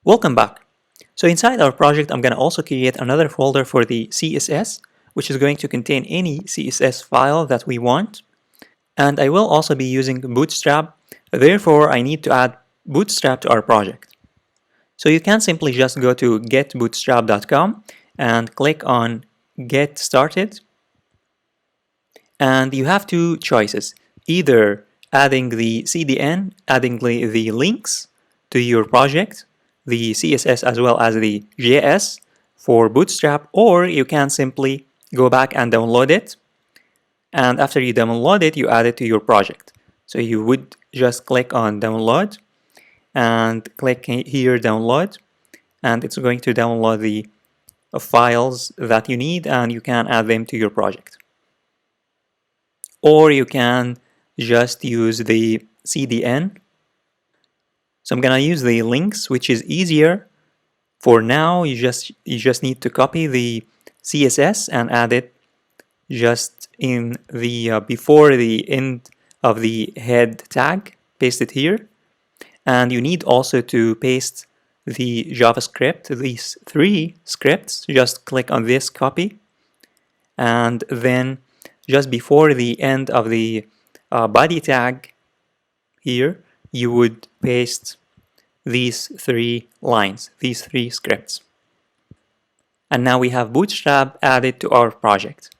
Welcome back. So inside our project, I'm going to also create another folder for the CSS, which is going to contain any CSS file that we want. And I will also be using Bootstrap. Therefore, I need to add Bootstrap to our project. So you can simply just go to getbootstrap.com and click on Get Started. And you have two choices, either adding the CDN, adding the links to your project, the CSS as well as the JS for Bootstrap, or you can simply go back and download it. And after you download it, you add it to your project. So you would just click on download and click here download, and it's going to download the files that you need and you can add them to your project. Or you can just use the CDN. So I'm gonna use the links, which is easier. For now, you just need to copy the CSS and add it just in the before the end of the head tag. Paste it here, and you need also to paste the JavaScript, these three scripts. Just click on this copy, and then just before the end of the body tag here, you would paste these three lines, these three scripts. And now we have Bootstrap added to our project.